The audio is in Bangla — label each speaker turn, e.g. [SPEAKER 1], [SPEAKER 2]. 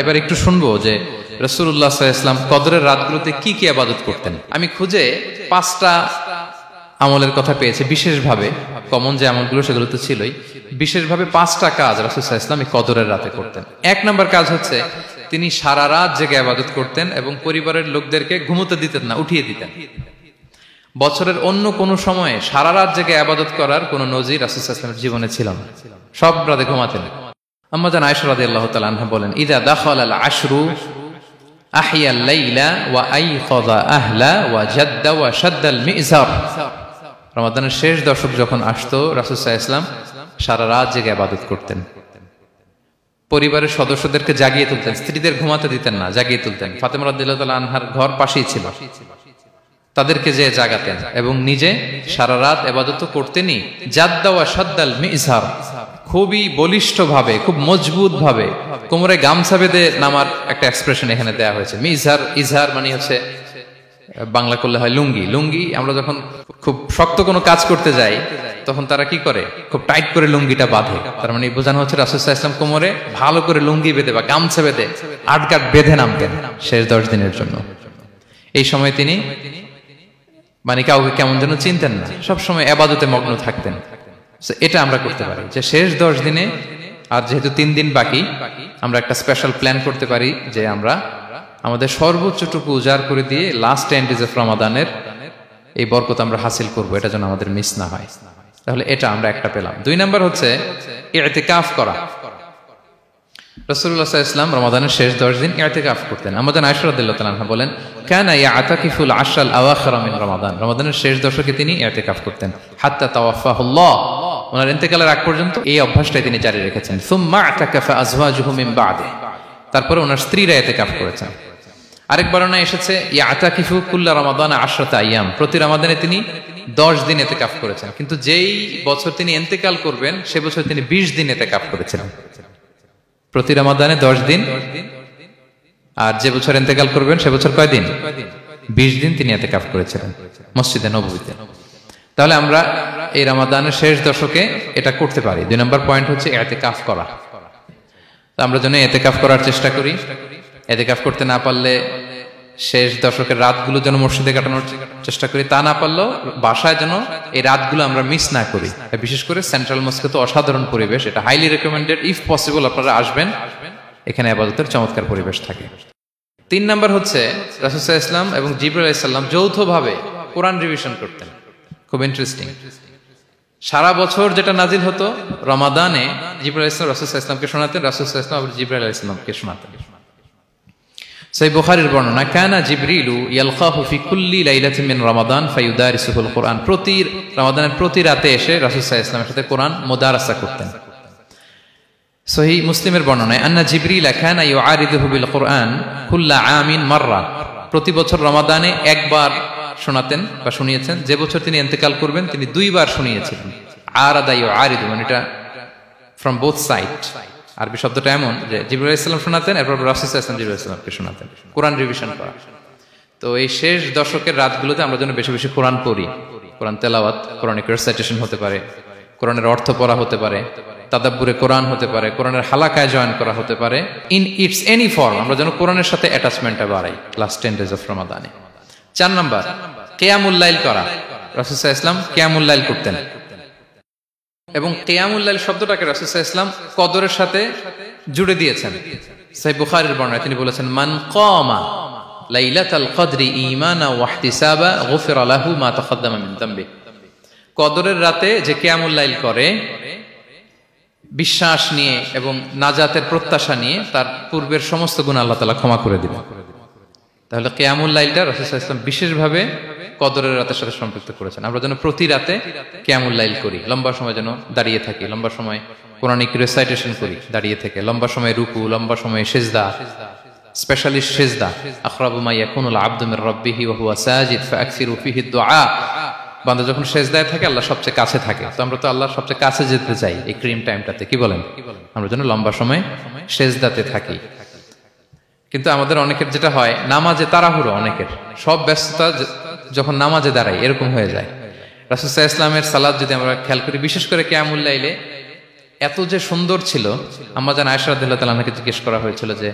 [SPEAKER 1] এবার একটু শুনবো যে রাসূলুল্লাহ সাল্লাল্লাহু আলাইহি ওয়াসাল্লাম কদরের রাতগুলোতে কি কি ইবাদত করতেন। আমি খুঁজে 5টা আমলের কথা পেয়েছি বিশেষভাবে, কমন যে আমলগুলো সেগুলো তো ছিলই, বিশেষভাবে 5টা কাজ রাসূল সাল্লাল্লাহু আলাইহি ওয়াসাল্লাম এই কদরের রাতে করতেন। 1 নম্বর কাজ হচ্ছে তিনি সারা রাত জেগে ইবাদত করতেন এবং পরিবারের লোকদেরকে ঘুমোতে দিতেন না, উঠিয়ে দিতেন। বছরের অন্য কোন সময়ে সারা রাত জেগে ইবাদত করার কোন নজির রাসূল সাল্লাল্লাহু আলাইহি ওয়াসাল্লামের জীবনে ছিল না, সব রাতে ঘুমাতেন। আম্মা জান আয়েশা রাদিয়াল্লাহু তাআলা আনহা বলেন, ইযা দাখালাল আশরু আহিয়াল লাইলা ওয়া আইখাযা আহলা ওয়া জাদ্দা ওয়া শাদ্দাল মিজার। রমাদানের শেষ দশক যখন আসতো রাসূল সাল্লাল্লাহু আলাইহি ওয়াসাল্লাম সারা রাত জেগে ইবাদত করতেন, পরিবারের সদস্যদেরকে জাগিয়ে তুলতেন, স্ত্রীদের ঘুমাতে দিতেন না, জাগিয়ে তুলতেন। ফাতেমা রাদিয়াল্লাহু তাআলা আনহার ঘর পাশেই ছিল, তাদেরকে যে জাগাতেন এবং নিজে সারা রাত ইবাদত করতেনই। জাদ্দা ওয়া শাদ্দাল মিজার, খুবই বলিষ্ঠ ভাবে, খুব মজবুত ভাবে কোমরে গামছা বেঁধে নামার একটা এক্সপ্রেশন এখানে দেওয়া হয়েছে। মিজার, ইজহার মানে হচ্ছে বাংলা করলে হয় লুঙ্গি। লুঙ্গি আমরা যখন খুব শক্ত কোনো কাজ করতে যাই তখন তারা কি করে, খুব টাইট করে লুঙ্গিটা বাঁধে। তার মানে বোঝানো হচ্ছে রাসূল সাল্লাল্লাহু আলাইহি ওয়াসাল্লাম কোমরে ভালো করে লুঙ্গি বেঁধে বা গামছা বেঁধে আটগাট বেঁধে নামতেন শেষ 10 দিনের জন্য। এই সময় তিনি মানে কাউকে কেমন যেন চিনতেন না, সবসময় ইবাদতে মগ্ন থাকতেন। এটা আমরা করতে পারি যে শেষ 10 দিনে, আর যেহেতু 3 দিন বাকি, আমরা একটা স্পেশাল প্ল্যান করতে পারি যে আমরা আমাদের সর্বোচ্চটুকু উজাড় করে দিয়ে লাস্ট 10 ডেজ অফ রমাদানের এই বরকত আমরা হাসিল করব, এটা যেন আমাদের মিস না হয়। তাহলে এটা আমরা একটা পেলাম। 2 নাম্বার হচ্ছে ইতিকাফ করা। রাসূলুল্লাহ সাল্লাল্লাহু আলাইহি ওয়াসাল্লাম রমাদানের শেষ 10 দিন ইতিকাফ করতেন। আমাদের আয়েশা রাদিয়াল্লাহু তাআলা আনহা বলেন, কানা ইয়াতাকিফুল আশরাল আওয়াখির মিন রমাদান। রমাদানের শেষ দশকে তিনি ইতিকাফ করতেন হাত্তা তাওয়াফাহুল্লাহ, ওনার ইন্তেকালের আগ পর্যন্ত এই অভ্যাসটাই তিনি জারি রেখেছেন। সুম্মা আতাকাফা আজওয়াজুহু মিন বাদে, তারপরে ওনার স্ত্রীরা ইতিকাফ করেছেন। আরেক বর্ণনায় এসেছে ইয়াতাকিফু কুল্লা রমাদান 10 আইয়াম, প্রতি রমাদানে তিনি 10 দিন ইতিকাফ করেছেন। কিন্তু যেই বছর তিনি ইন্তেকাল করবেন সে বছর তিনি 20 দিন ইতিকাফ করেছিলেন। প্রতি রমাদানে 10 দিন, আর যে বছর ইন্তেকাল করবেন সে বছর কয় দিন? 20 দিন তিনি ইতিকাফ করেছিলেন মসজিদে নববীতে। তাহলে আমরা এই রমাদানের শেষ দশকে এটা করতে পারি। 2 নম্বর পয়েন্ট হচ্ছে ইতিকাফ করা। আমরা যেন ইতিকাফ করার চেষ্টা করি। ইতিকাফ করতে না পারলে শেষ দশকের রাতগুলো যেন মসজিদে কাটানোর চেষ্টা করি, তা না পারলেও বাসায় যেন এই রাতগুলো আমরা মিস না করি। বিশেষ করে সেন্ট্রাল মস্কে তো অসাধারণ পরিবেশ, এটা হাইলি রেকমেন্ডেড। ইফ পসিবল আপনারা আসবেন, এখানে ইবাদতের চমৎকার পরিবেশ থাকে। 3 নাম্বার হচ্ছে রাসূল সাল্লাল্লাহু আলাইহি ওয়াসাল্লাম এবং জিবরাইল আলাইহিস সালাম যৌথভাবে কোরআন রিভিশন করতেন। খুব ইন্টারেস্টিং। সারা বছর যেটা নাজিল হতো রমাদানে জিবরাইল আলাইহিস সালাম রাসূল সাল্লাল্লাহু আলাইহি ওয়াসাল্লামকে শোনাতেন, রাসূল সাল্লাল্লাহু আলাইহি ওয়াসাল্লাম আবার জিবরাইল আলাইহিস সালামকে শোনাতেন। সহিহ বুখারীর বর্ণনা, কানা জিবরিলু ইয়ালকাহু ফি কুল্লি লাইলাতিন মিন রমাদান ফায়ুদারিসুহুল কুরআন। প্রতি রমাদানের প্রতি রাতে এসে রাসূল সাল্লাল্লাহু আলাইহি ওয়াসাল্লামের সাথে কোরআন মুদারাসা করতেন। সহিহ মুসলিমের বর্ণনায়, আন্না জিবরিল কানা ইউআরিদুহু বিল কুরআন কুল্লা আমিন মাররা। প্রতি বছর রমাদানে একবার শোনাতেন বা শুনিয়েছেন, যে বছর তিনি ইন্তেকাল করবেন তিনি 2 বার শুনিয়েছিলেন। আরাদা ইউআরিদু মানে এটা ফ্রম বোথ সাইড। আরবি শব্দটা এমন যে জিবরাইল আলাইহিস সালাম শোনাতেন, এরপর রাসূল সাল্লাল্লাহু আলাইহি ওয়াসাল্লাম জিবরাইল আলাইহিস সালামকে শোনাতেন। কোরআন রিভিশন করা। তো এই শেষ দশকের রাতগুলোতে আমরা যেন বেশি বেশি কোরআন পড়ি, কোরআন তেলাওয়াত, কোরআনিক রিসাইটেশন হতে পারে, কোরআনের অর্থ পড়া হতে পারে, তাদাব্বুরে কোরআন হতে পারে, কোরআনের হালাকায় জয়েন করা হতে পারে। ইন ইটস এনি ফর্ম আমরা যেন কোরআনের সাথে অ্যাটাচমেন্টটা বাড়াই লাস্ট 10 ডেজ অফ রমাদানে। 4 নাম্বার কিয়ামুল লাইল করা। রাসূল সাল্লাল্লাহু আলাইহি ওয়াসাল্লাম কিয়ামুল লাইল করতেন এবং কিয়ামুল লাইল শব্দটাকে রাসূল সাল্লাল্লাহু আলাইহি ওয়াসাল্লাম কদরের সাথে জুড়ে দিয়েছেন। সহিহ বুখারীর বর্ণনায় তিনি বলেছেন, মান কামা লাইলাতাল কদরি ঈমানা ওয়া ইহতিসাবা গুফিরা লাহু মা তাকদ্দামা মিন যামবি। কদরের রাতে যে কিয়ামুল লাইল করে বিশ্বাস নিয়ে এবং নাজাতের প্রত্যাশা নিয়ে, তার পূর্বের সমস্ত গুনাহ আল্লাহ তাআলা ক্ষমা করে দিবেন। তাহলে কিয়ামুল লাইলটা রাসূল সাল্লাল্লাহু আলাইহি ওয়াসাল্লাম বিশেষভাবে কদরের রাতের সাথে সম্পৃক্ত করেছেন। আমরা যেন প্রতি রাতে কিয়ামুল লাইল করি, লম্বা সময় যেন দাঁড়িয়ে থাকি, লম্বা সময় কোরআনিক রিসাইটেশন করি দাঁড়িয়ে থেকে, লম্বা সময় রুকু, লম্বা সময় সিজদা, স্পেশালি সিজদা। আখরাবু মা ইয়াকুনুল আবদু মির রাব্বিহি ওয়া হুয়া সাজিদ ফাআকসিরু ফিহি দুআ। বান্দা যখন সিজদায় থাকে আল্লাহ সবচেয়ে কাছে থাকে। তো আমরা তো আল্লাহর সবচেয়ে কাছে যেতে চাই এই ক্রিম টাইমটাতে, কি বলেন? আমরা যেন লম্বা সময় সিজদাতে থাকি। কিন্তু আমাদের অনেকের যেটা হয়, নামাজে তাড়াহুড়ো, অনেকের সব ব্যস্ততা যখন নামাজে দাঁড়াই এরকম হয়ে যায়। রাসূল সাল্লাল্লাহু আলাইহি ওয়াসাল্লামের সালাত যদি আমরা খেয়াল করি, বিশেষ করে কিয়ামুল লাইলে এত যে সুন্দর ছিল। আম্মা জান আয়েশা রাদিয়াল্লাহু তাআলা আনহাকে জিজ্ঞেস করা হয়েছিল যে